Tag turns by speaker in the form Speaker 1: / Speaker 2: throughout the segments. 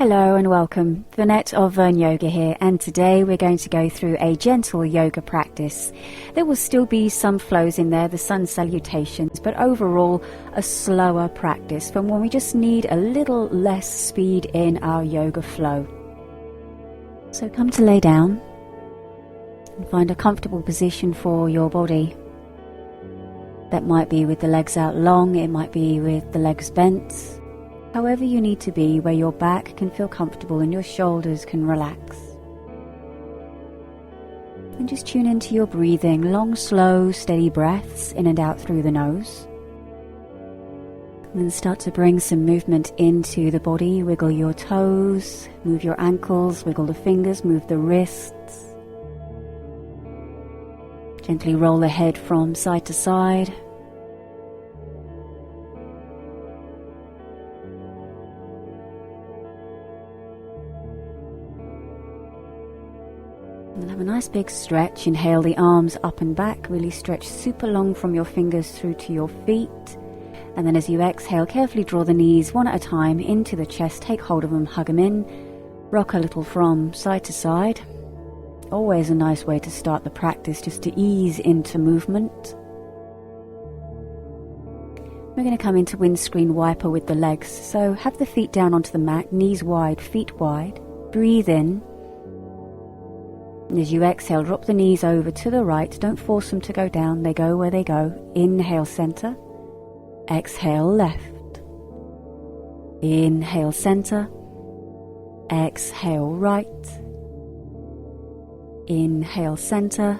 Speaker 1: Hello and welcome. Vernette of Vernyoga here, and today we're going to go through a gentle yoga practice. There will still be some flows in there, the sun salutations, but overall a slower practice from when we just need a little less speed in our yoga flow. So come to lay down and find a comfortable position for your body. That might be with the legs out long, it might be with the legs bent. However you need to be, where your back can feel comfortable and your shoulders can relax. And just tune into your breathing, long, slow, steady breaths in and out through the nose. And then start to bring some movement into the body. Wiggle your toes, move your ankles, wiggle the fingers, move the wrists. Gently roll the head from side to side. And have a nice big stretch. Inhale the arms up and back. Really stretch super long from your fingers through to your feet. And then as you exhale, carefully draw the knees one at a time into the chest. Take hold of them, hug them in. Rock a little from side to side. Always a nice way to start the practice, just to ease into movement. We're going to come into windscreen wiper with the legs. So have the feet down onto the mat, knees wide, feet wide. Breathe in. And as you exhale, drop the knees over to the right. Don't force them to go down. They go where they go. Inhale, center. Exhale, left. Inhale, center. Exhale, right. Inhale, center.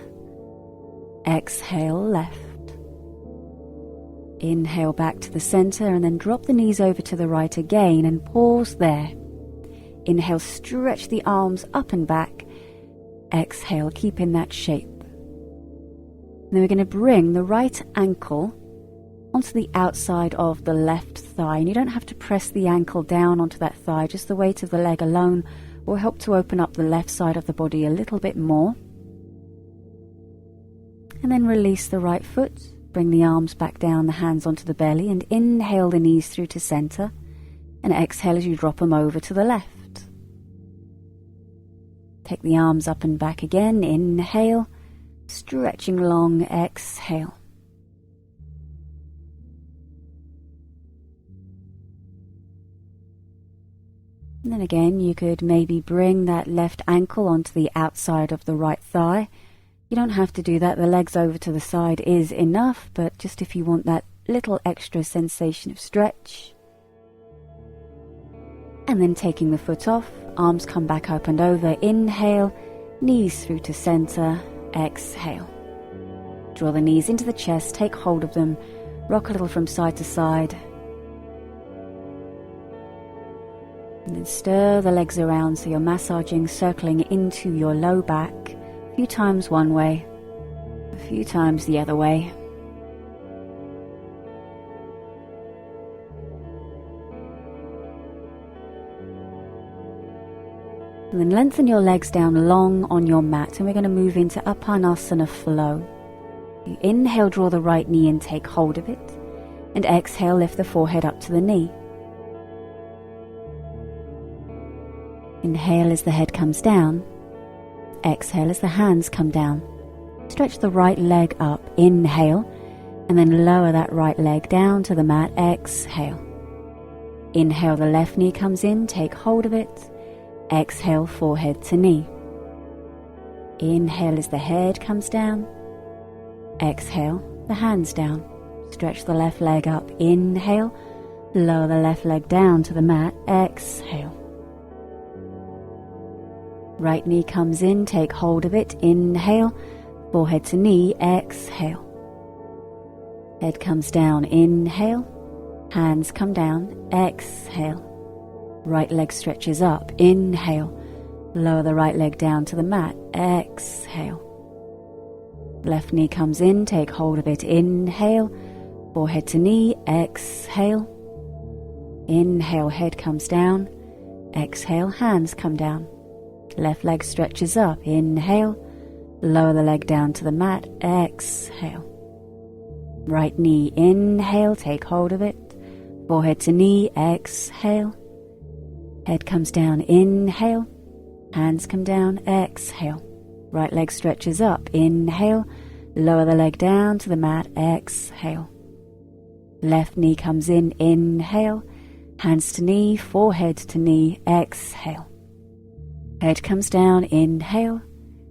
Speaker 1: Exhale, left. Inhale back to the center and then drop the knees over to the right again and pause there. Inhale, stretch the arms up and back. Exhale, keep in that shape. Then we're going to bring the right ankle onto the outside of the left thigh. And you don't have to press the ankle down onto that thigh. Just the weight of the leg alone will help to open up the left side of the body a little bit more. And then release the right foot. Bring the arms back down, the hands onto the belly, and inhale the knees through to center. And exhale as you drop them over to the left. Take the arms up and back again. Inhale, stretching long, exhale. And then again, you could maybe bring that left ankle onto the outside of the right thigh. You don't have to do that. The legs over to the side is enough, but just if you want that little extra sensation of stretch. And then taking the foot off, arms come back up and over. Inhale, knees through to center. Exhale. Draw the knees into the chest, take hold of them, rock a little from side to side. And then stir the legs around so you're massaging, circling into your low back. A few times one way, a few times the other way. And then lengthen your legs down long on your mat, and we're going to move into Upanasana flow. You inhale, draw the right knee and take hold of it. And exhale, lift the forehead up to the knee. Inhale as the head comes down. Exhale as the hands come down. Stretch the right leg up. Inhale, and then lower that right leg down to the mat. Exhale. Inhale, the left knee comes in, take hold of it. Exhale, forehead to knee. Inhale as the head comes down. Exhale, the hands down. Stretch the left leg up. Inhale, lower the left leg down to the mat. Exhale. Right knee comes in, take hold of it. Inhale, forehead to knee. Exhale. Head comes down. Inhale, hands come down. Exhale. Right leg stretches up. Inhale. Lower the right leg down to the mat. Exhale. Left knee comes in. Take hold of it. Inhale. Forehead to knee. Exhale. Inhale. Head comes down. Exhale. Hands come down. Left leg stretches up. Inhale. Lower the leg down to the mat. Exhale. Right knee. Inhale. Take hold of it. Forehead to knee. Exhale. Head comes down, inhale. Hands come down, exhale. Right leg stretches up, inhale. Lower the leg down to the mat, exhale. Left knee comes in, inhale. Hands to knee, forehead to knee, exhale. Head comes down, inhale.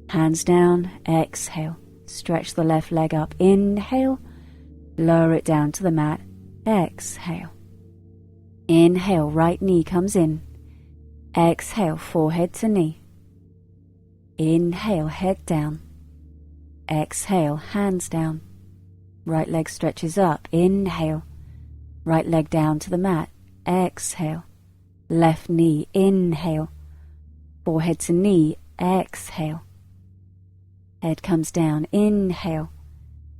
Speaker 1: Hands down, exhale. Stretch the left leg up, inhale. Lower it down to the mat, exhale. Inhale, right knee comes in. Exhale, forehead to knee. Inhale, head down. Exhale, hands down. Right leg stretches up, inhale. Right leg down to the mat, exhale. Left knee, inhale. Forehead to knee, exhale. Head comes down, inhale.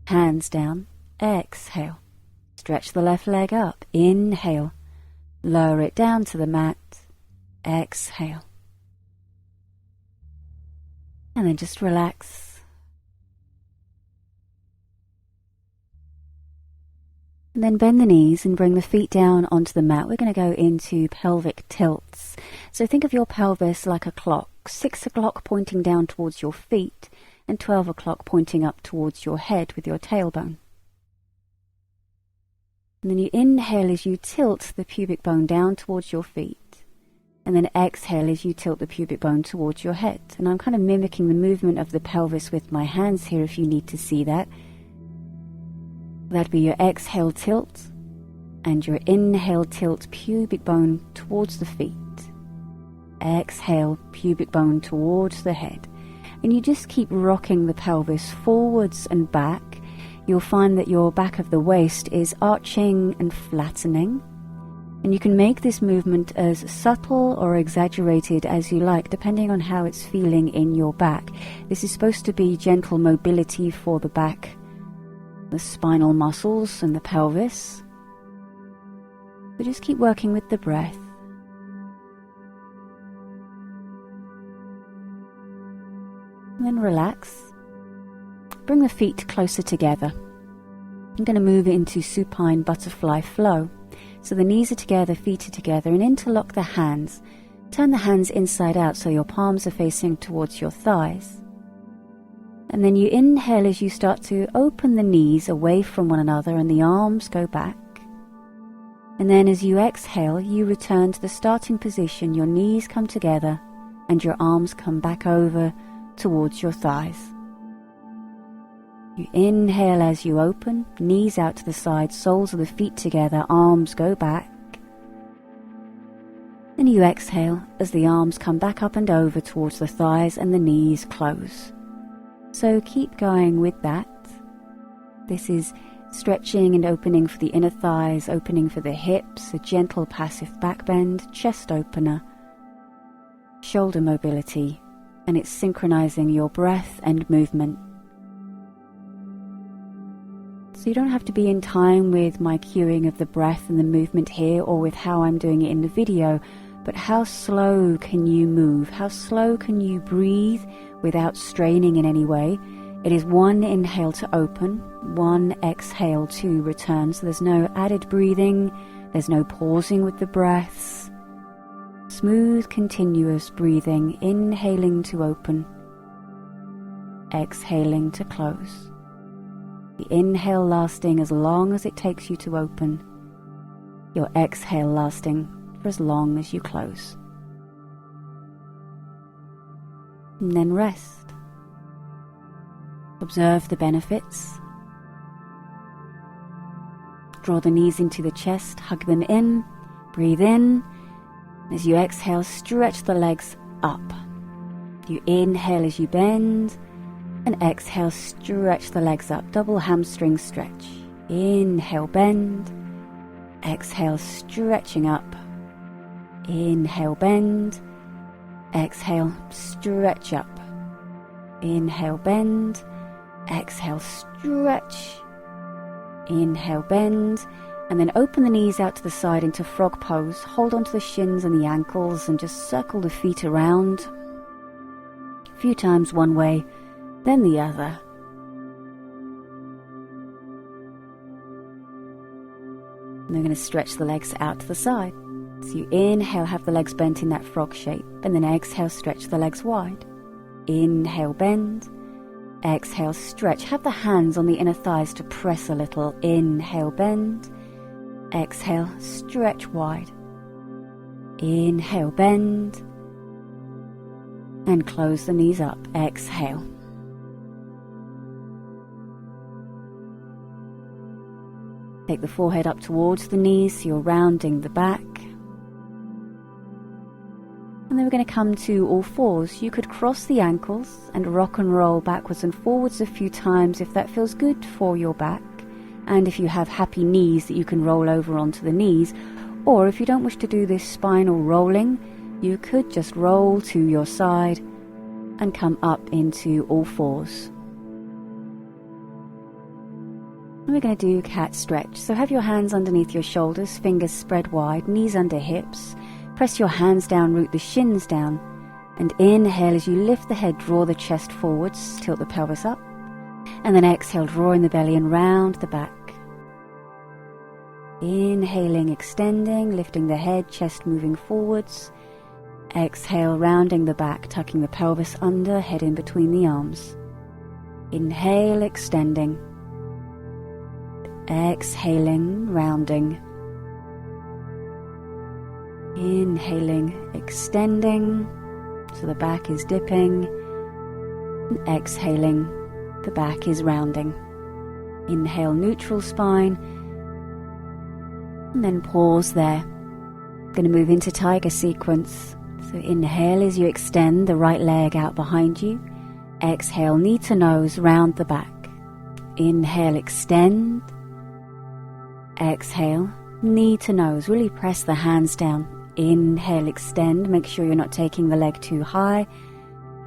Speaker 1: Hands down, exhale. Stretch the left leg up, inhale. Lower it down to the mat, exhale. And then just relax. And then bend the knees and bring the feet down onto the mat. We're going to go into pelvic tilts. So think of your pelvis like a clock. 6 o'clock pointing down towards your feet and 12 o'clock pointing up towards your head with your tailbone. And then you inhale as you tilt the pubic bone down towards your feet. And then exhale as you tilt the pubic bone towards your head. And I'm kind of mimicking the movement of the pelvis with my hands here if you need to see that. That'd be your exhale tilt and your inhale tilt pubic bone towards the feet. Exhale, pubic bone towards the head. And you just keep rocking the pelvis forwards and back. You'll find that your back of the waist is arching and flattening. And you can make this movement as subtle or exaggerated as you like, depending on how it's feeling in your back. This is supposed to be gentle mobility for the back, the spinal muscles and the pelvis. So just keep working with the breath. And then relax. Bring the feet closer together. I'm going to move into supine butterfly flow. So the knees are together, feet are together, and interlock the hands. Turn the hands inside out so your palms are facing towards your thighs. And then you inhale as you start to open the knees away from one another and the arms go back. And then as you exhale, you return to the starting position. Your knees come together and your arms come back over towards your thighs. You inhale as you open, knees out to the side, soles of the feet together, arms go back. And you exhale as the arms come back up and over towards the thighs and the knees close. So keep going with that. This is stretching and opening for the inner thighs, opening for the hips, a gentle passive back bend, chest opener, shoulder mobility, and it's synchronizing your breath and movement. So you don't have to be in time with my cueing of the breath and the movement here or with how I'm doing it in the video, but how slow can you move? How slow can you breathe without straining in any way? It is one inhale to open, one exhale to return. So there's no added breathing, there's no pausing with the breaths. Smooth, continuous breathing, inhaling to open, exhaling to close. The inhale lasting as long as it takes you to open, your exhale lasting for as long as you close. And then rest. Observe the benefits. Draw the knees into the chest, hug them in, breathe in. As you exhale, stretch the legs up. You inhale as you bend, and exhale, stretch the legs up. Double hamstring stretch. Inhale, bend. Exhale, stretching up. Inhale, bend. Exhale, stretch up. Inhale, bend. Exhale, stretch. Inhale, bend. And then open the knees out to the side into frog pose. Hold onto the shins and the ankles and just circle the feet around. A few times one way, then the other. And we're going to stretch the legs out to the side. So you inhale, have the legs bent in that frog shape, and then exhale, stretch the legs wide. Inhale, bend. Exhale, stretch. Have the hands on the inner thighs to press a little. Inhale, bend. Exhale, stretch wide. Inhale, bend. And close the knees up. Exhale. Take the forehead up towards the knees, so you're rounding the back. And then we're going to come to all fours. You could cross the ankles and rock and roll backwards and forwards a few times if that feels good for your back. And if you have happy knees that you can roll over onto the knees. Or if you don't wish to do this spinal rolling, you could just roll to your side and come up into all fours. And we're going to do cat stretch. So have your hands underneath your shoulders, fingers spread wide, knees under hips. Press your hands down, root the shins down. And inhale as you lift the head, draw the chest forwards, tilt the pelvis up. And then exhale, drawing the belly and round the back. Inhaling, extending, lifting the head, chest moving forwards. Exhale, rounding the back, tucking the pelvis under, head in between the arms. Inhale, extending. Exhaling, rounding. Inhaling, extending, so the back is dipping. And exhaling, the back is rounding. Inhale, neutral spine. And then pause there. Going to move into tiger sequence. So inhale as you extend the right leg out behind you. Exhale, knee to nose, round the back. Inhale, extend. Exhale, knee to nose. Really press the hands down. Inhale, extend. Make sure you're not taking the leg too high.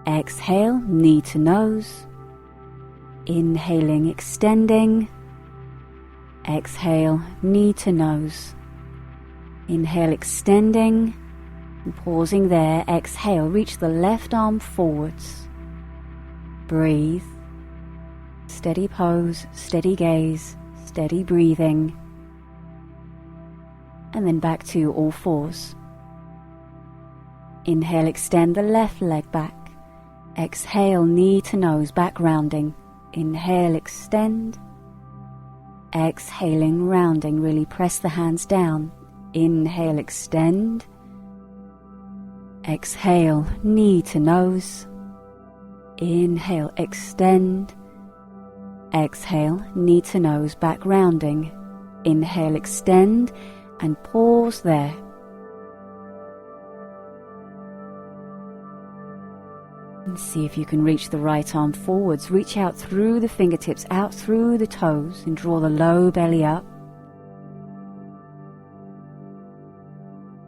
Speaker 1: Exhale, knee to nose. Inhaling, extending. Exhale, knee to nose. Inhale, extending. And pausing there. Exhale, reach the left arm forwards. Breathe. Steady pose, steady gaze, steady breathing. And then back to all fours. Inhale, extend the left leg back. Exhale, knee to nose, back rounding. Inhale, extend. Exhaling, rounding, really press the hands down. Inhale, extend. Exhale, knee to nose. Inhale, extend. Exhale, knee to nose, back rounding. Inhale, extend, and pause there. And see if you can reach the right arm forwards. Reach out through the fingertips, out through the toes, and draw the low belly up.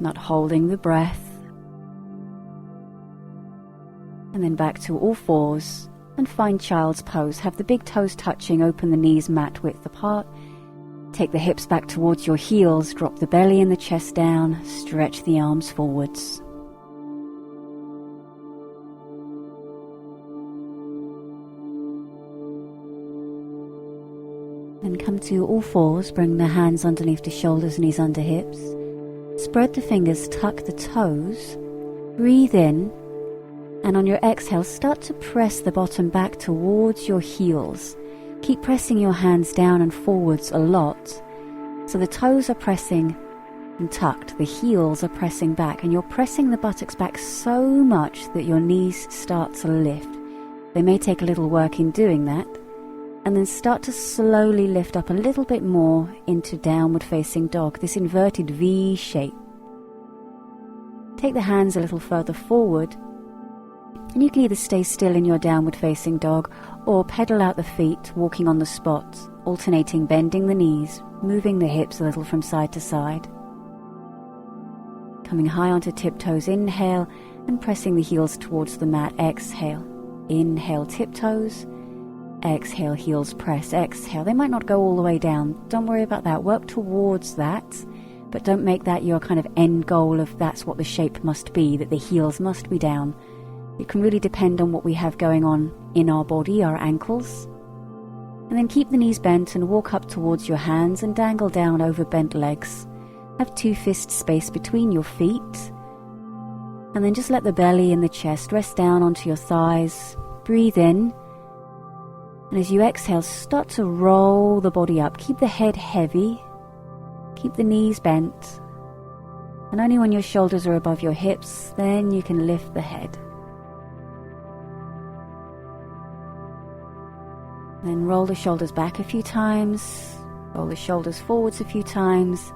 Speaker 1: Not holding the breath. And then back to all fours, and find child's pose. Have the big toes touching, open the knees mat width apart. Take the hips back towards your heels, drop the belly and the chest down, stretch the arms forwards. Then come to all fours, bring the hands underneath the shoulders, knees under hips. Spread the fingers, tuck the toes, breathe in, and on your exhale, start to press the bottom back towards your heels. Keep pressing your hands down and forwards a lot. So the toes are pressing and tucked, the heels are pressing back, and you're pressing the buttocks back so much that your knees start to lift. They may take a little work in doing that, and then start to slowly lift up a little bit more into downward facing dog, this inverted V shape. Take the hands a little further forward, and you can either stay still in your downward facing dog or pedal out the feet, walking on the spot, alternating bending the knees, moving the hips a little from side to side. Coming high onto tiptoes, inhale, and pressing the heels towards the mat, exhale. Inhale, tiptoes. Exhale, heels press, exhale. They might not go all the way down. Don't worry about that. Work towards that, but don't make that your kind of end goal of that's what the shape must be, that the heels must be down. It can really depend on what we have going on in our body, our ankles. And then keep the knees bent and walk up towards your hands and dangle down over bent legs. Have 2 fists space between your feet. And then just let the belly and the chest rest down onto your thighs. Breathe in. And as you exhale, start to roll the body up. Keep the head heavy. Keep the knees bent. And only when your shoulders are above your hips, then you can lift the head. Then roll the shoulders back a few times. Roll the shoulders forwards a few times.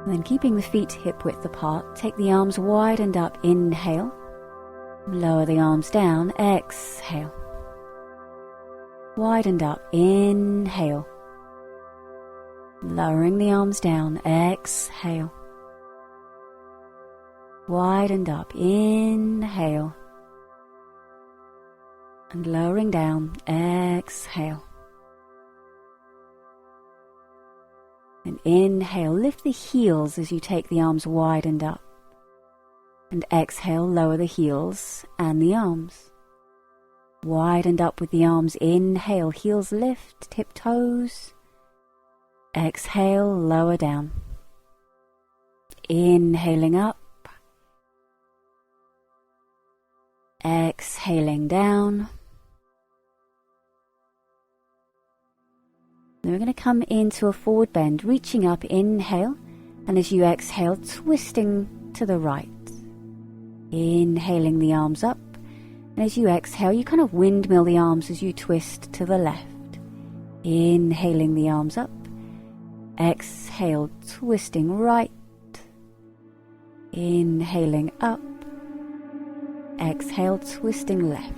Speaker 1: And then keeping the feet hip-width apart, take the arms wide and up, inhale. Lower the arms down, exhale. Wide and up, inhale. Lowering the arms down, exhale. Wide and up, inhale. And lowering down, exhale. And inhale, lift the heels as you take the arms wide and up. And exhale, lower the heels and the arms. Wide and up with the arms, inhale, heels lift, tip toes. Exhale, lower down. Inhaling up. Exhaling down. Then we're going to come into a forward bend, reaching up, inhale, and as you exhale, twisting to the right. Inhaling the arms up, and as you exhale, you kind of windmill the arms as you twist to the left. Inhaling the arms up, exhale, twisting right. Inhaling up, exhale, twisting left.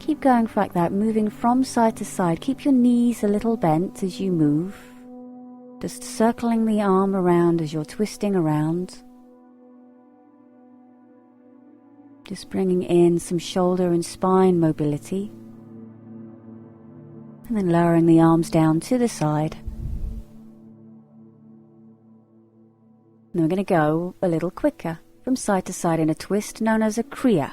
Speaker 1: Keep going like that, moving from side to side. Keep your knees a little bent as you move. Just circling the arm around as you're twisting around. Just bringing in some shoulder and spine mobility. And then lowering the arms down to the side. And we're going to go a little quicker, from side to side in a twist known as a kriya.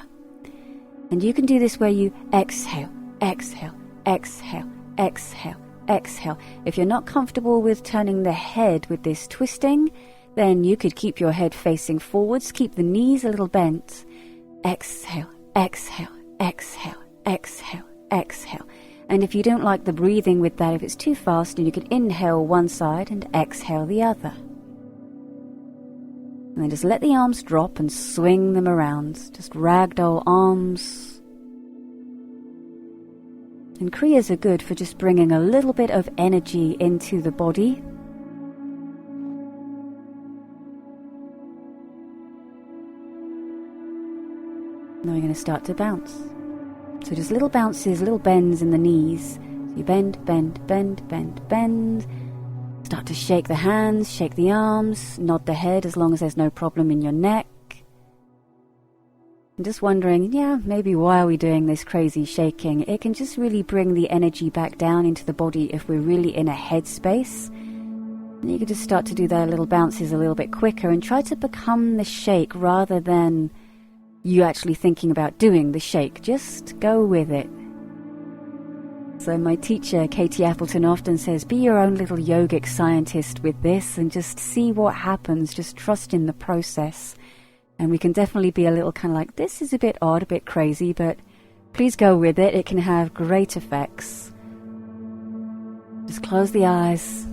Speaker 1: And you can do this where you exhale, exhale, exhale, exhale, exhale. If you're not comfortable with turning the head with this twisting, then you could keep your head facing forwards, keep the knees a little bent. Exhale, exhale, exhale, exhale, exhale. And if you don't like the breathing with that, if it's too fast, then you could inhale one side and exhale the other. And then just let the arms drop and swing them around. Just ragdoll arms. And kriyas are good for just bringing a little bit of energy into the body. Now we're going to start to bounce. So just little bounces, little bends in the knees. So you bend, bend, bend, bend, bend. Start to shake the hands, shake the arms, nod the head as long as there's no problem in your neck. And just wondering, maybe why are we doing this crazy shaking? It can just really bring the energy back down into the body if we're really in a headspace. And you can just start to do their little bounces a little bit quicker and try to become the shake rather than you actually thinking about doing the shake. Just go with it. So my teacher, Katie Appleton, often says, be your own little yogic scientist with this and just see what happens. Just trust in the process. And we can definitely be a little kind of like, this is a bit odd, a bit crazy, but please go with it. It can have great effects. Just close the eyes.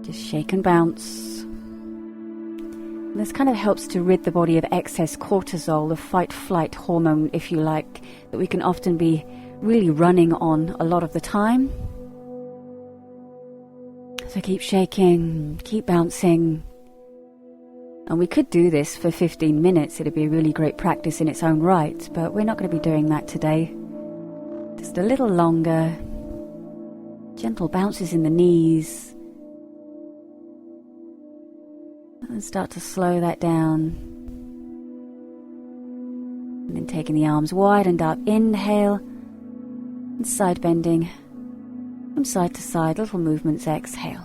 Speaker 1: Just shake and bounce. And this kind of helps to rid the body of excess cortisol, the fight-flight hormone, if you like, that we can often be really running on a lot of the time. So keep shaking, keep bouncing. And we could do this for 15 minutes. It'd be a really great practice in its own right, but we're not going to be doing that today. Just a little longer. Gentle bounces in the knees. And start to slow that down. And then taking the arms wide and up. Inhale. And side bending from side to side, little movements. Exhale.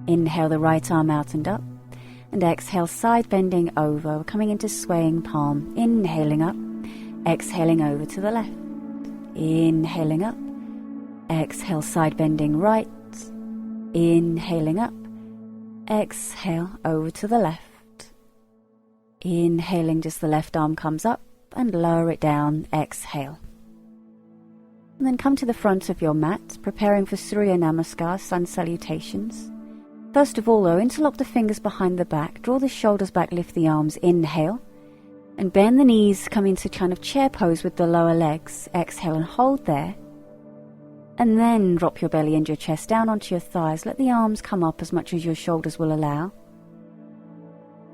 Speaker 1: Inhale the right arm out and up, and exhale side bending over. We're coming into swaying palm. Inhaling up, exhaling over to the left. Inhaling up. Exhale, side bending right. Inhaling up. Exhale, over to the left. Inhaling, just the left arm comes up and lower it down. Exhale. And then come to the front of your mat, preparing for Surya Namaskar, sun salutations. First of all though, interlock the fingers behind the back, draw the shoulders back, lift the arms, inhale. And bend the knees, come into kind of chair pose with the lower legs. Exhale and hold there. And then drop your belly and your chest down onto your thighs. Let the arms come up as much as your shoulders will allow.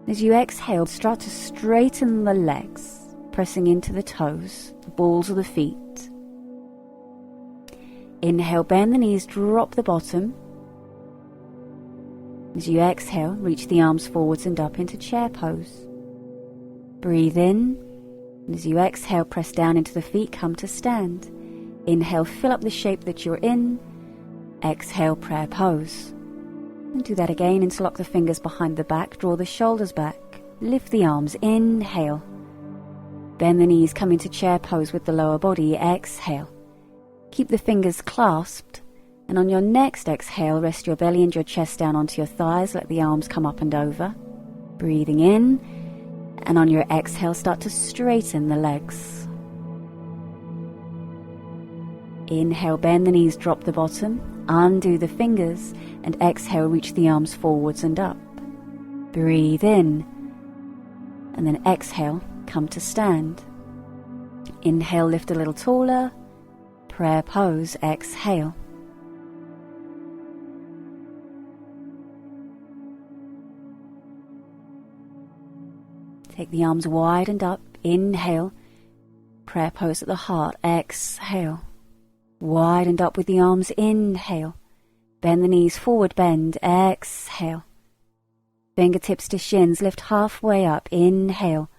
Speaker 1: As you exhale, start to straighten the legs, pressing into the toes, the balls of the feet. Inhale, bend the knees, drop the bottom. As you exhale, reach the arms forwards and up into chair pose. Breathe in, and as you exhale, press down into the feet, come to stand. Inhale, fill up the shape that you're in. Exhale, prayer pose. And do that again, interlock the fingers behind the back, draw the shoulders back, lift the arms, inhale. Bend the knees, come into chair pose with the lower body, exhale. Keep the fingers clasped, and on your next exhale, rest your belly and your chest down onto your thighs, let the arms come up and over. Breathing in, and on your exhale, start to straighten the legs. Inhale, bend the knees, drop the bottom, undo the fingers, and exhale, reach the arms forwards and up. Breathe in, and then exhale, come to stand. Inhale, lift a little taller. Prayer pose, exhale. Take the arms wide and up, inhale. Prayer pose at the heart, exhale. Wide and up with the arms, inhale. Bend the knees, forward bend, exhale. Fingertips to shins, lift halfway up, inhale.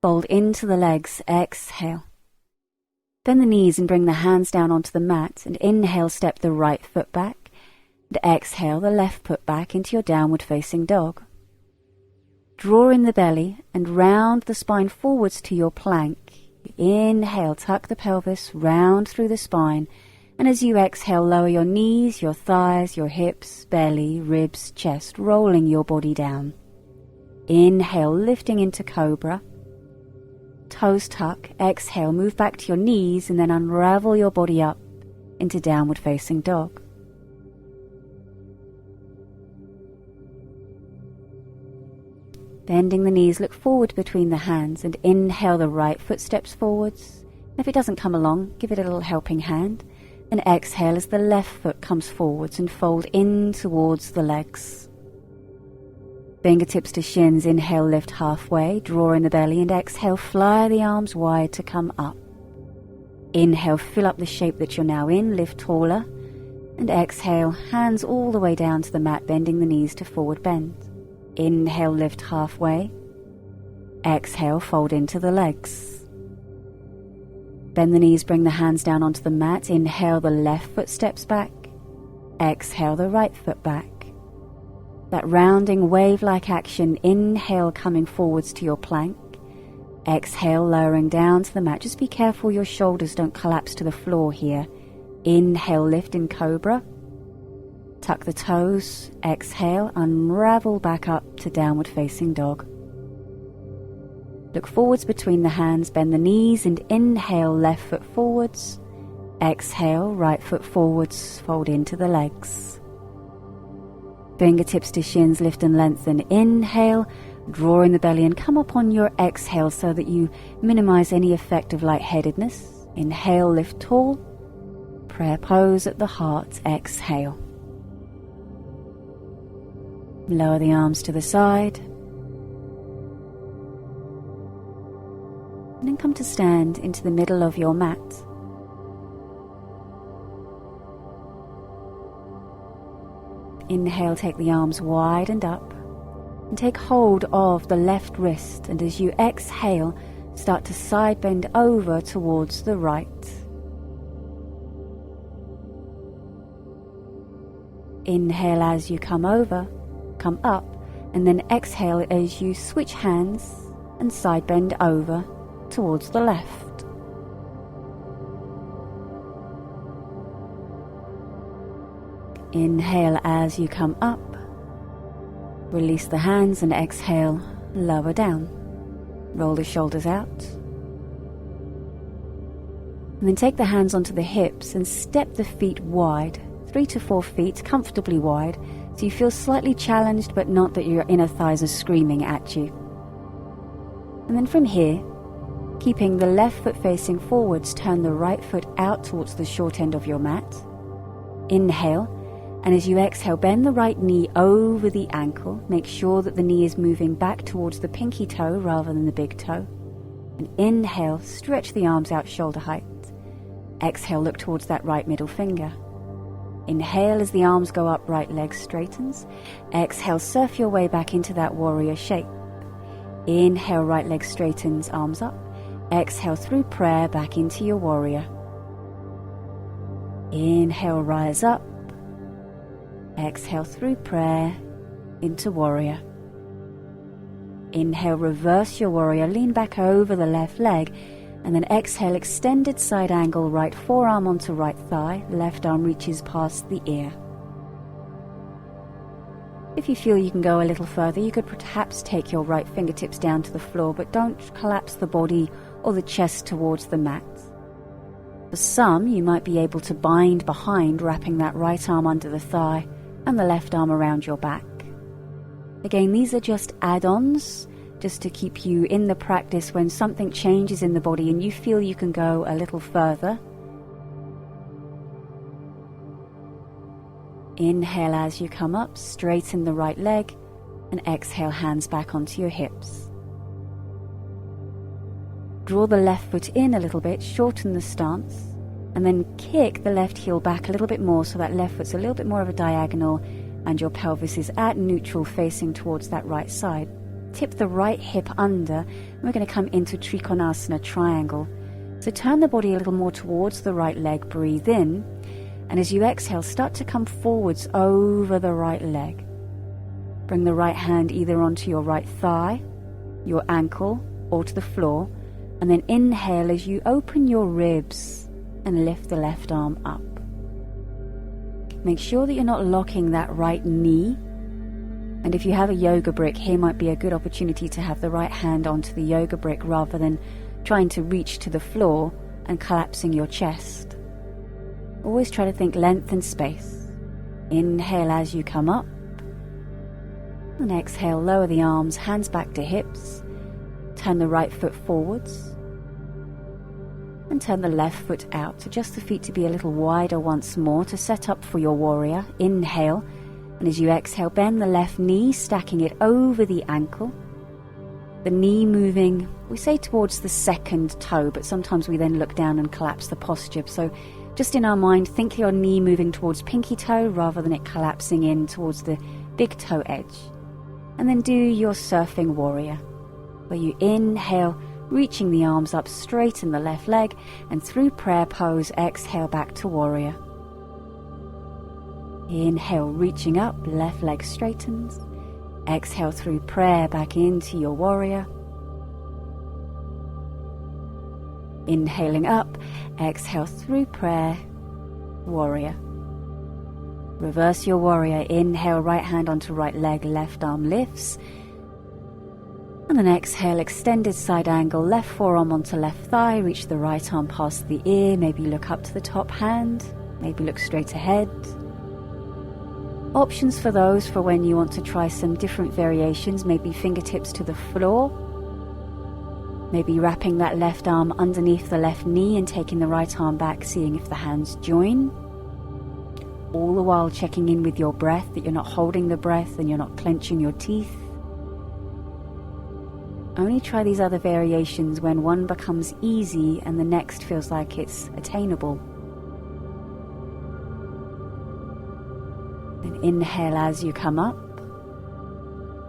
Speaker 1: Fold into the legs, exhale. Bend the knees and bring the hands down onto the mat, and inhale, step the right foot back, and exhale, the left foot back into your downward facing dog. Draw in the belly and round the spine forwards to your plank. Inhale, tuck the pelvis, round through the spine, and as you exhale, lower your knees, your thighs, your hips, belly, ribs, chest, rolling your body down. Inhale, lifting into cobra. Toes tuck, exhale, move back to your knees and then unravel your body up into downward facing dog. Bending the knees, look forward between the hands and inhale, the right foot steps forwards. If it doesn't come along, give it a little helping hand. And exhale as the left foot comes forwards and fold in towards the legs. Fingertips to shins, inhale, lift halfway, draw in the belly, and exhale, fly the arms wide to come up. Inhale, fill up the shape that you're now in, lift taller, and exhale, hands all the way down to the mat, bending the knees to forward bend. Inhale, lift halfway. Exhale, fold into the legs. Bend the knees, bring the hands down onto the mat. Inhale, the left foot steps back. Exhale, the right foot back. That rounding wave-like action, inhale, coming forwards to your plank. Exhale, lowering down to the mat. Just be careful your shoulders don't collapse to the floor here. Inhale, lift in cobra. Tuck the toes. Exhale, unravel back up to downward facing dog. Look forwards between the hands, bend the knees, and inhale, left foot forwards. Exhale, right foot forwards, fold into the legs. Fingertips to shins, lift and lengthen. Inhale, draw in the belly and come up on your exhale so that you minimize any effect of lightheadedness. Inhale, lift tall. Prayer pose at the heart. Exhale. Lower the arms to the side. And then come to stand into the middle of your mat. Inhale, take the arms wide and up, and take hold of the left wrist, and as you exhale, start to side bend over towards the right. Inhale as you come over, come up, and then exhale as you switch hands and side bend over towards the left. Inhale as you come up. Release the hands and exhale, lower down. Roll the shoulders out. And then take the hands onto the hips and step the feet wide, 3 to 4 feet, comfortably wide, so you feel slightly challenged but not that your inner thighs are screaming at you. And then from here, keeping the left foot facing forwards, turn the right foot out towards the short end of your mat. Inhale, and as you exhale, bend the right knee over the ankle. Make sure that the knee is moving back towards the pinky toe rather than the big toe. And inhale, stretch the arms out shoulder height. Exhale, look towards that right middle finger. Inhale as the arms go up, right leg straightens. Exhale, surf your way back into that warrior shape. Inhale, right leg straightens, arms up. Exhale through prayer back into your warrior. Inhale, rise up. Exhale through prayer into warrior. Inhale, reverse your warrior, lean back over the left leg, and then exhale, extended side angle, right forearm onto right thigh, left arm reaches past the ear. If you feel you can go a little further, you could perhaps take your right fingertips down to the floor, but don't collapse the body or the chest towards the mat. For some, you might be able to bind behind, wrapping that right arm under the thigh and the left arm around your back. Again, these are just add-ons, just to keep you in the practice when something changes in the body and you feel you can go a little further. Inhale as you come up, straighten the right leg, and exhale, hands back onto your hips. Draw the left foot in a little bit, shorten the stance, and then kick the left heel back a little bit more so that left foot's a little bit more of a diagonal and your pelvis is at neutral facing towards that right side. Tip the right hip under, and we're going to come into Trikonasana, triangle. So turn the body a little more towards the right leg, breathe in, and as you exhale, start to come forwards over the right leg. Bring the right hand either onto your right thigh, your ankle, or to the floor, and then inhale as you open your ribs and lift the left arm up. Make sure that you're not locking that right knee. And if you have a yoga brick, here might be a good opportunity to have the right hand onto the yoga brick rather than trying to reach to the floor and collapsing your chest. Always try to think length and space. Inhale as you come up. And exhale, lower the arms, hands back to hips. Turn the right foot forwards. And turn the left foot out. Adjust the feet to be a little wider once more to set up for your warrior. Inhale. And as you exhale, bend the left knee, stacking it over the ankle. The knee moving, we say towards the second toe, but sometimes we then look down and collapse the posture. So just in our mind, think your knee moving towards pinky toe rather than it collapsing in towards the big toe edge. And then do your surfing warrior, where you inhale, reaching the arms up, straighten the left leg, and through prayer pose, exhale back to warrior. Inhale, reaching up, left leg straightens. Exhale through prayer back into your warrior. Inhaling up, exhale through prayer, warrior. Reverse your warrior. Inhale, right hand onto right leg, left arm lifts. And then exhale, extended side angle, left forearm onto left thigh, reach the right arm past the ear, maybe look up to the top hand, maybe look straight ahead. Options for those for when you want to try some different variations, maybe fingertips to the floor, maybe wrapping that left arm underneath the left knee and taking the right arm back, seeing if the hands join. All the while checking in with your breath, that you're not holding the breath and you're not clenching your teeth. Only try these other variations when one becomes easy and the next feels like it's attainable. Then inhale as you come up.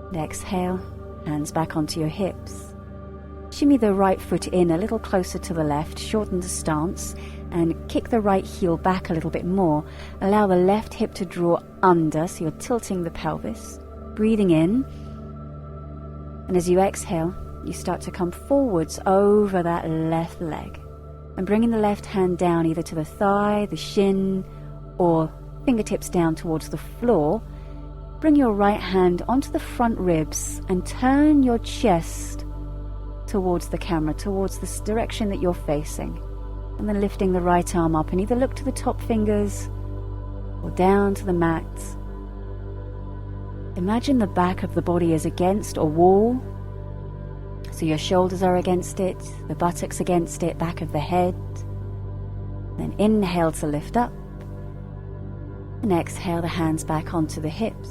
Speaker 1: And exhale, hands back onto your hips. Shimmy the right foot in a little closer to the left, shorten the stance, and kick the right heel back a little bit more. Allow the left hip to draw under, so you're tilting the pelvis. Breathing in. And as you exhale, you start to come forwards over that left leg. And bringing the left hand down either to the thigh, the shin, or fingertips down towards the floor. Bring your right hand onto the front ribs and turn your chest towards the camera, towards this direction that you're facing. And then lifting the right arm up, and either look to the top fingers or down to the mat. Imagine the back of the body is against a wall. So your shoulders are against it, the buttocks against it, back of the head. Then inhale to lift up. And exhale the hands back onto the hips.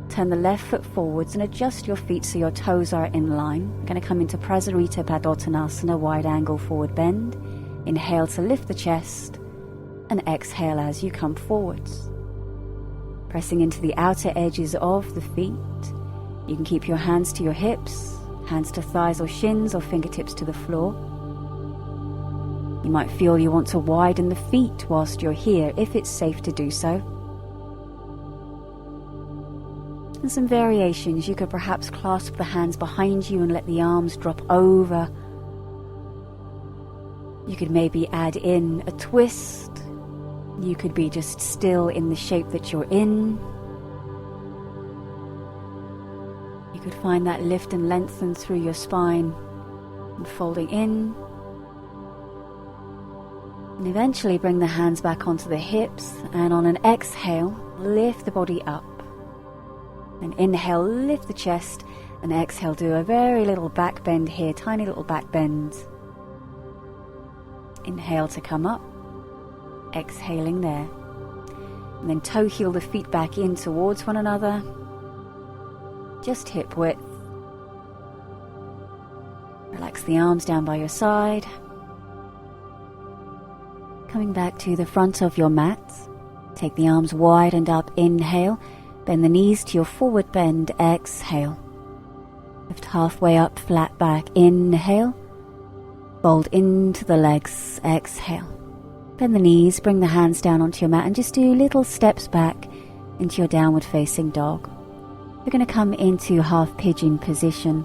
Speaker 1: Turn the left foot forwards and adjust your feet so your toes are in line. You're going to come into Prasarita Padottanasana, wide angle forward bend. Inhale to lift the chest and exhale as you come forwards. Pressing into the outer edges of the feet. You can keep your hands to your hips, hands to thighs or shins or fingertips to the floor. You might feel you want to widen the feet whilst you're here if it's safe to do so. And some variations, you could perhaps clasp the hands behind you and let the arms drop over. You could maybe add in a twist. You could be just still in the shape that you're in. You could find that lift and lengthen through your spine and folding in. And eventually bring the hands back onto the hips, and on an exhale, lift the body up. And inhale, lift the chest, and exhale, do a very little back bend here, tiny little back bend. Inhale to come up, exhaling there. And then toe heel the feet back in towards one another, just hip width. Relax the arms down by your side. Coming back to the front of your mat, take the arms wide and up, inhale. Bend the knees to your forward bend, exhale. Lift halfway up, flat back, inhale. Fold into the legs, exhale. Bend the knees, bring the hands down onto your mat and just do little steps back into your downward facing dog. We're going to come into half pigeon position.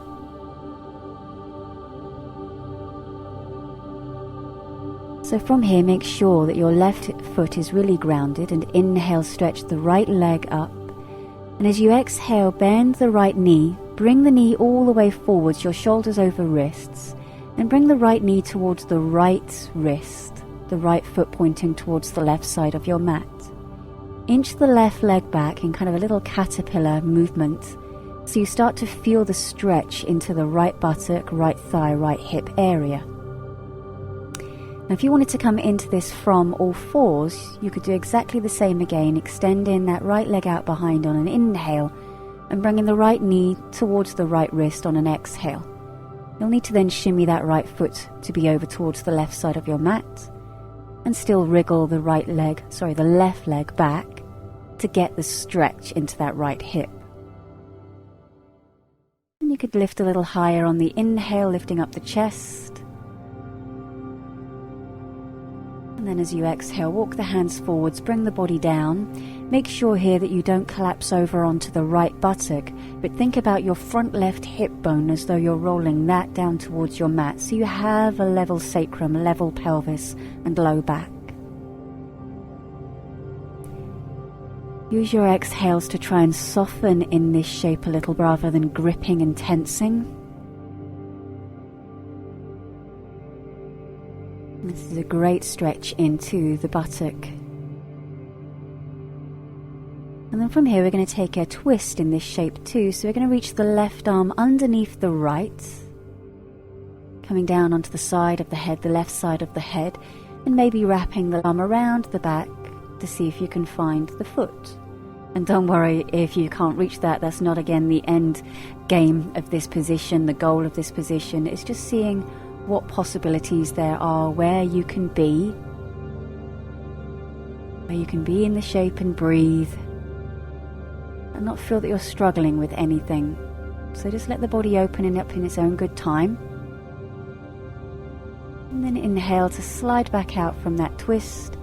Speaker 1: So from here, make sure that your left foot is really grounded, and inhale, stretch the right leg up. And as you exhale, bend the right knee, bring the knee all the way forwards, your shoulders over wrists, and bring the right knee towards the right wrist, the right foot pointing towards the left side of your mat. Inch the left leg back in kind of a little caterpillar movement, so you start to feel the stretch into the right buttock, right thigh, right hip area. Now if you wanted to come into this from all fours, you could do exactly the same again, extending that right leg out behind on an inhale and bringing the right knee towards the right wrist on an exhale. You'll need to then shimmy that right foot to be over towards the left side of your mat and still wriggle the left leg back to get the stretch into that right hip. And you could lift a little higher on the inhale, lifting up the chest. And then as you exhale, walk the hands forwards, bring the body down. Make sure here that you don't collapse over onto the right buttock, but think about your front left hip bone as though you're rolling that down towards your mat, so you have a level sacrum, level pelvis and low back. Use your exhales to try and soften in this shape a little rather than gripping and tensing. This is a great stretch into the buttock. And then from here we're going to take a twist in this shape too. So we're going to reach the left arm underneath the right, coming down onto the side of the head, the left side of the head, and maybe wrapping the arm around the back to see if you can find the foot. And don't worry if you can't reach that, that's not again the end game of this position. The goal of this position is just seeing what possibilities there are, where you can be in the shape and breathe and not feel that you're struggling with anything. So just let the body open up in its own good time. And then inhale to slide back out from that twist.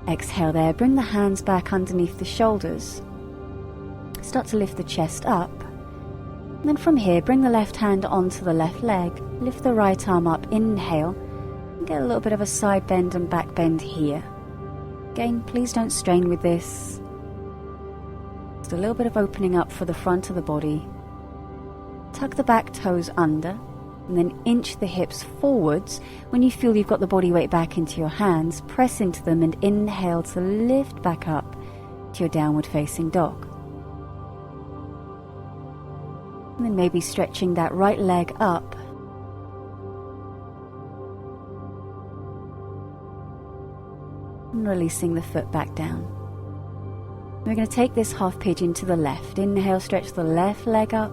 Speaker 1: Exhale there, bring the hands back underneath the shoulders. Start to lift the chest up. And then from here, bring the left hand onto the left leg. Lift the right arm up, inhale, and get a little bit of a side bend and back bend here. Again, please don't strain with this. Just a little bit of opening up for the front of the body. Tuck the back toes under, and then inch the hips forwards. When you feel you've got the body weight back into your hands, press into them and inhale to lift back up to your downward facing dog. And then maybe stretching that right leg up. And releasing the foot back down. We're going to take this half pigeon to the left. Inhale, stretch the left leg up.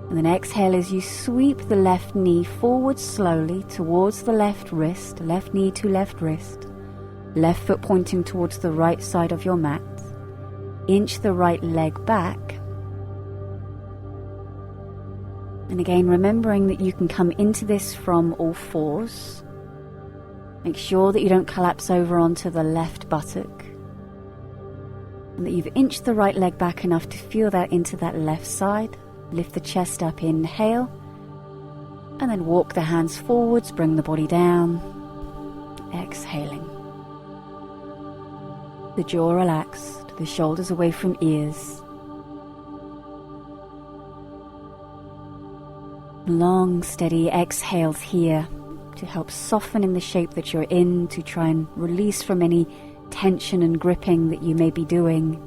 Speaker 1: And then exhale as you sweep the left knee forward slowly towards the left wrist, left knee to left wrist, left foot pointing towards the right side of your mat. Inch the right leg back. And again, remembering that you can come into this from all fours. Make sure that you don't collapse over onto the left buttock. And that you've inched the right leg back enough to feel that into that left side. Lift the chest up, inhale, and then walk the hands forwards, bring the body down, exhaling. The jaw relaxed, the shoulders away from ears. Long, steady exhales here to help soften in the shape that you're in, to try and release from any tension and gripping that you may be doing.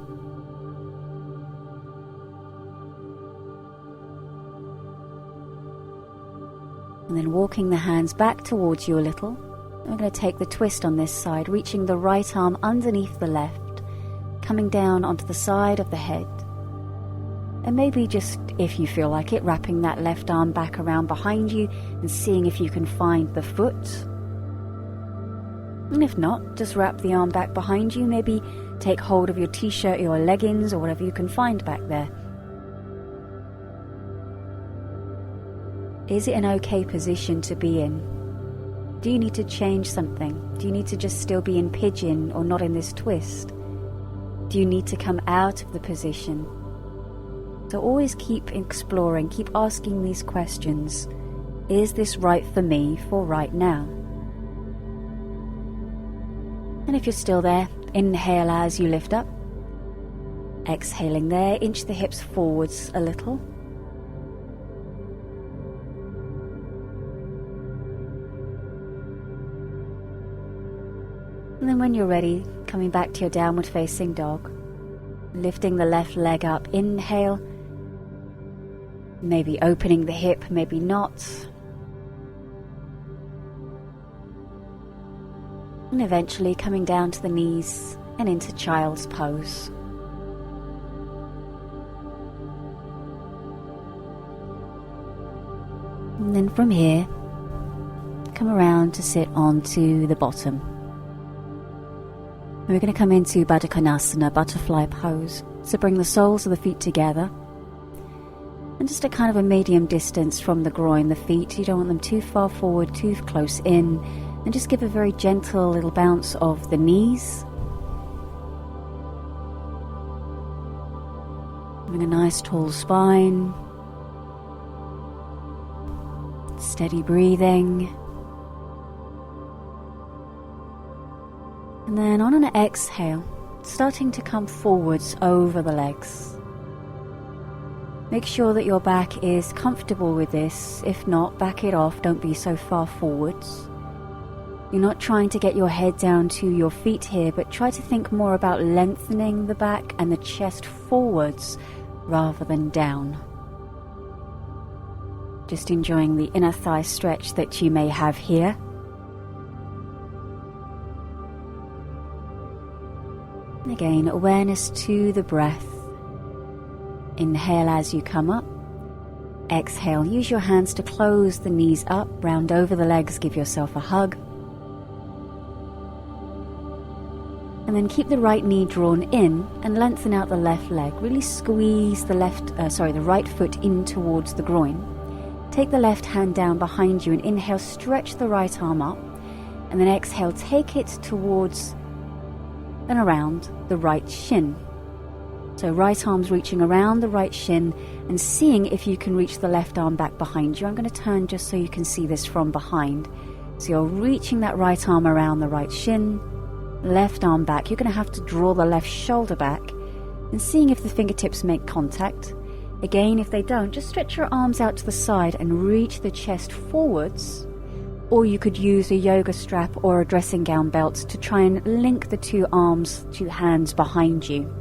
Speaker 1: And then walking the hands back towards you a little. We're going to take the twist on this side, reaching the right arm underneath the left, coming down onto the side of the head. And maybe just, if you feel like it, wrapping that left arm back around behind you and seeing if you can find the foot. And if not, just wrap the arm back behind you. Maybe take hold of your t-shirt or your leggings or whatever you can find back there. Is it an okay position to be in? Do you need to change something? Do you need to just still be in pigeon or not in this twist? Do you need to come out of the position? So always keep exploring, keep asking these questions. Is this right for me for right now? And if you're still there, inhale as you lift up. Exhaling there, inch the hips forwards a little. And then when you're ready, coming back to your downward facing dog, lifting the left leg up, inhale, maybe opening the hip, maybe not. And eventually coming down to the knees and into child's pose. And then from here, come around to sit onto the bottom. We're going to come into Baddha Konasana, butterfly pose. So bring the soles of the feet together. And just a kind of a medium distance from the groin, the feet. You don't want them too far forward, too close in. And just give a very gentle little bounce of the knees. Having a nice tall spine. Steady breathing. And then on an exhale, starting to come forwards over the legs. Make sure that your back is comfortable with this. If not, back it off. Don't be so far forwards. You're not trying to get your head down to your feet here, but try to think more about lengthening the back and the chest forwards rather than down. Just enjoying the inner thigh stretch that you may have here. And again, awareness to the breath. Inhale as you come up. Exhale, use your hands to close the knees up, round over the legs, give yourself a hug. And then keep the right knee drawn in and lengthen out the left leg. Really squeeze the right foot in towards the groin. Take the left hand down behind you and inhale, stretch the right arm up. And then exhale, take it towards and around the right shin. So right arm's reaching around the right shin and seeing if you can reach the left arm back behind you. I'm going to turn just so you can see this from behind. So you're reaching that right arm around the right shin, left arm back, you're going to have to draw the left shoulder back and seeing if the fingertips make contact. Again, if they don't, just stretch your arms out to the side and reach the chest forwards. Or you could use a yoga strap or a dressing gown belt to try and link the two arms, two hands behind you.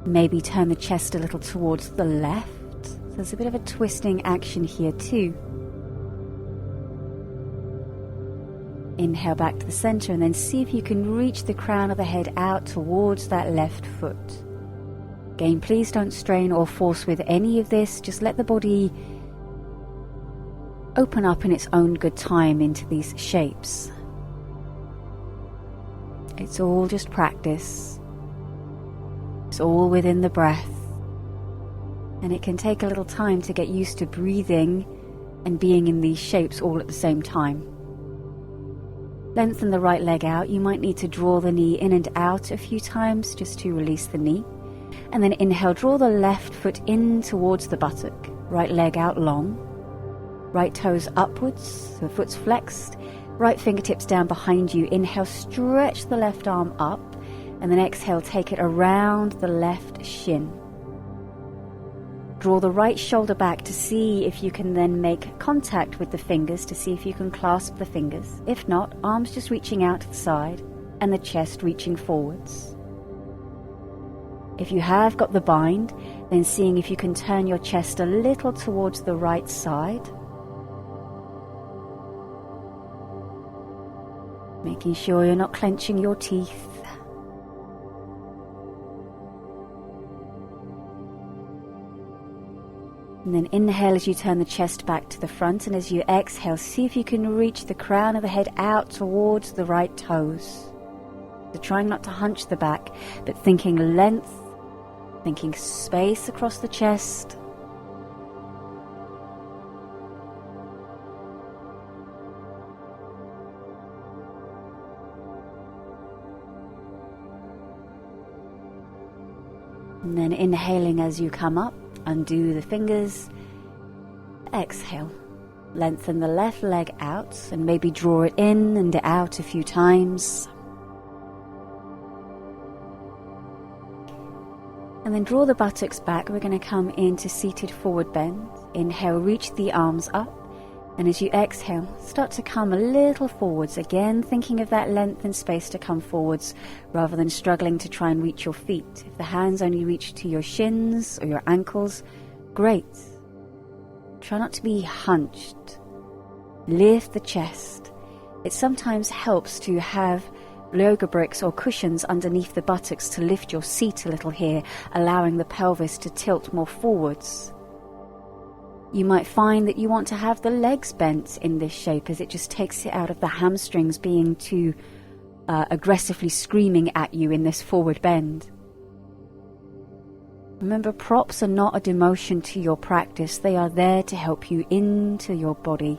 Speaker 1: Maybe turn the chest a little towards the left. So there's a bit of a twisting action here too. Inhale back to the center and then see if you can reach the crown of the head out towards that left foot. Again, please don't strain or force with any of this. Just let the body open up in its own good time into these shapes. It's all just practice. It's all within the breath. And it can take a little time to get used to breathing and being in these shapes all at the same time. Lengthen the right leg out. You might need to draw the knee in and out a few times just to release the knee. And then inhale, draw the left foot in towards the buttock. Right leg out long. Right toes upwards, the foot's flexed. Right fingertips down behind you. Inhale, stretch the left arm up. And then exhale, take it around the left shin. Draw the right shoulder back to see if you can then make contact with the fingers, to see if you can clasp the fingers. If not, arms just reaching out to the side and the chest reaching forwards. If you have got the bind, then seeing if you can turn your chest a little towards the right side. Making sure you're not clenching your teeth. And then inhale as you turn the chest back to the front, and as you exhale, see if you can reach the crown of the head out towards the right toes. So trying not to hunch the back, but thinking length, thinking space across the chest. And then inhaling as you come up, undo the fingers, exhale, lengthen the left leg out and maybe draw it in and out a few times. And then draw the buttocks back. We're going to come into seated forward bend. Inhale, reach the arms up, and as you exhale, start to come a little forwards, again thinking of that length and space to come forwards rather than struggling to try and reach your feet. If the hands only reach to your shins or your ankles, great. Try not to be hunched. Lift the chest. It sometimes helps to have yoga bricks or cushions underneath the buttocks to lift your seat a little here, allowing the pelvis to tilt more forwards. You might find that you want to have the legs bent in this shape, as it just takes it out of the hamstrings being too aggressively screaming at you in this forward bend. Remember, props are not a demotion to your practice. They are there to help you into your body.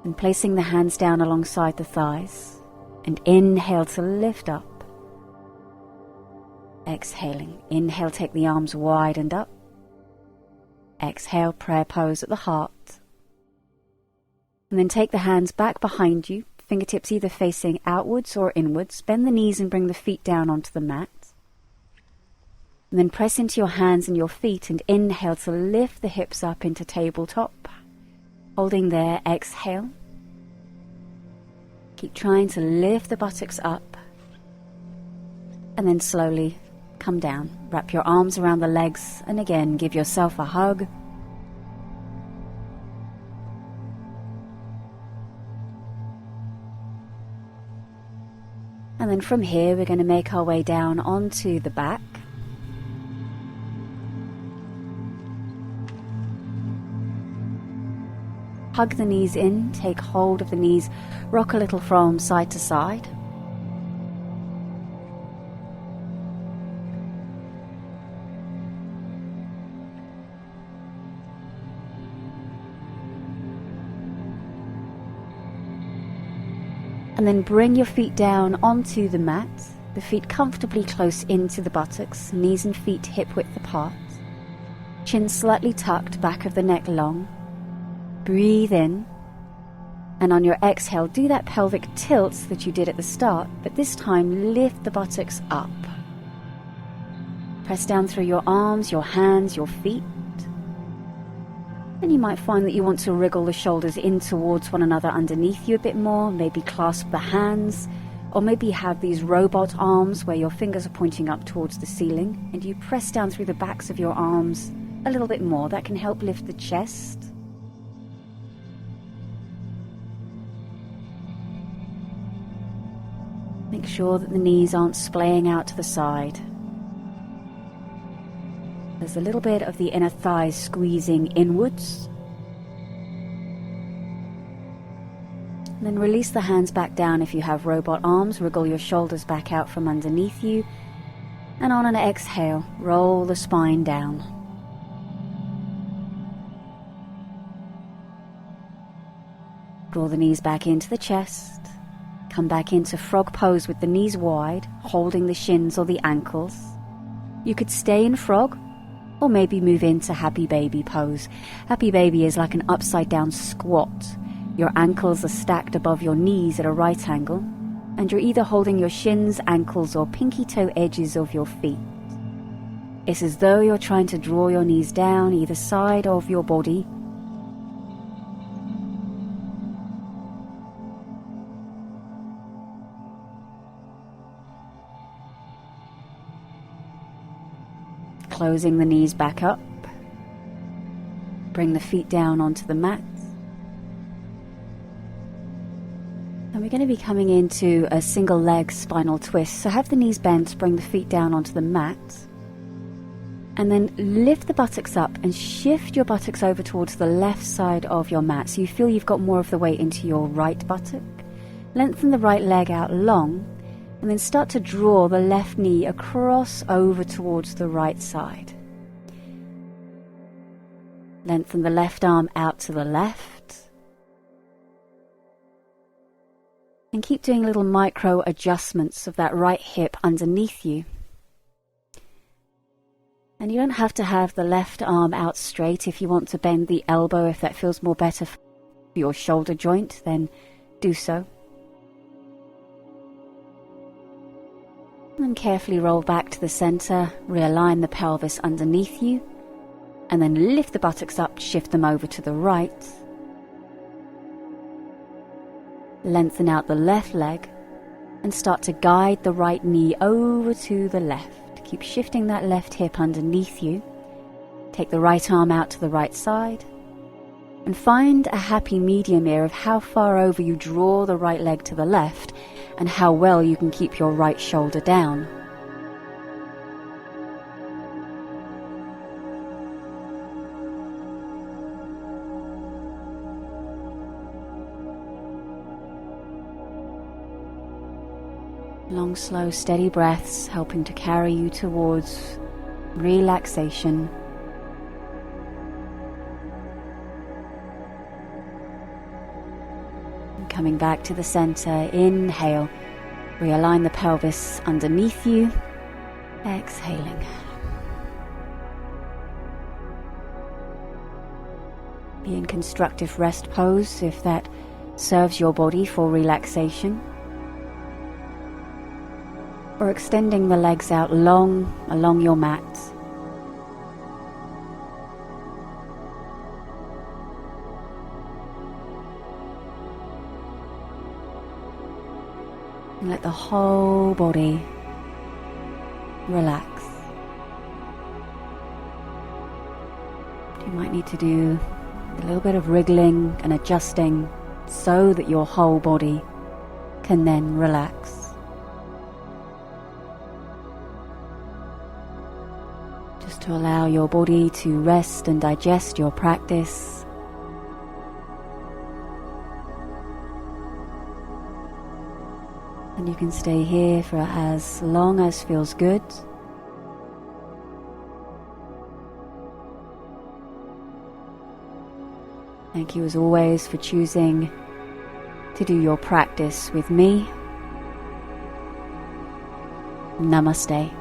Speaker 1: And placing the hands down alongside the thighs, and inhale to lift up. Exhaling, inhale, take the arms wide and up. Exhale, prayer pose at the heart. And then take the hands back behind you, fingertips either facing outwards or inwards. Bend the knees and bring the feet down onto the mat. And then press into your hands and your feet and inhale to lift the hips up into tabletop. Holding there, exhale. Keep trying to lift the buttocks up. And then slowly come down. Wrap your arms around the legs and again give yourself a hug. And then from here we're going to make our way down onto the back. Hug the knees in, take hold of the knees, rock a little from side to side. And then bring your feet down onto the mat, the feet comfortably close into the buttocks, knees and feet hip width apart, chin slightly tucked, back of the neck long. Breathe in, and on your exhale, do that pelvic tilt that you did at the start, but this time lift the buttocks up. Press down through your arms, your hands, your feet. And you might find that you want to wriggle the shoulders in towards one another underneath you a bit more, maybe clasp the hands, or maybe have these robot arms where your fingers are pointing up towards the ceiling, and you press down through the backs of your arms a little bit more. That can help lift the chest. Make sure that the knees aren't splaying out to the side. There's a little bit of the inner thighs squeezing inwards. And then release the hands back down if you have robot arms. Wriggle your shoulders back out from underneath you. And on an exhale, roll the spine down. Draw the knees back into the chest. Come back into frog pose with the knees wide, holding the shins or the ankles. You could stay in frog, or maybe move into happy baby pose. Happy baby is like an upside down squat. Your ankles are stacked above your knees at a right angle, and you're either holding your shins, ankles, or pinky toe edges of your feet. It's as though you're trying to draw your knees down either side of your body. Closing the knees back up. Bring the feet down onto the mat. And we're going to be coming into a single leg spinal twist. So have the knees bent, bring the feet down onto the mat. And then lift the buttocks up and shift your buttocks over towards the left side of your mat. So you feel you've got more of the weight into your right buttock. Lengthen the right leg out long. And then start to draw the left knee across over towards the right side. Lengthen the left arm out to the left. And keep doing little micro adjustments of that right hip underneath you. And you don't have to have the left arm out straight. If you want to bend the elbow, if that feels more better for your shoulder joint, then do so. And carefully roll back to the center, realign the pelvis underneath you, and then lift the buttocks up, shift them over to the right. Lengthen out the left leg and start to guide the right knee over to the left. Keep shifting that left hip underneath you. Take the right arm out to the right side and find a happy medium here of how far over you draw the right leg to the left and how well you can keep your right shoulder down. Long, slow, steady breaths helping to carry you towards relaxation. Coming back to the center, inhale, realign the pelvis underneath you, exhaling. Be in constructive rest pose if that serves your body for relaxation. Or extending the legs out long along your mat. And let the whole body relax. You might need to do a little bit of wriggling and adjusting so that your whole body can then relax. Just to allow your body to rest and digest your practice. And you can stay here for as long as feels good. Thank you as always for choosing to do your practice with me. Namaste.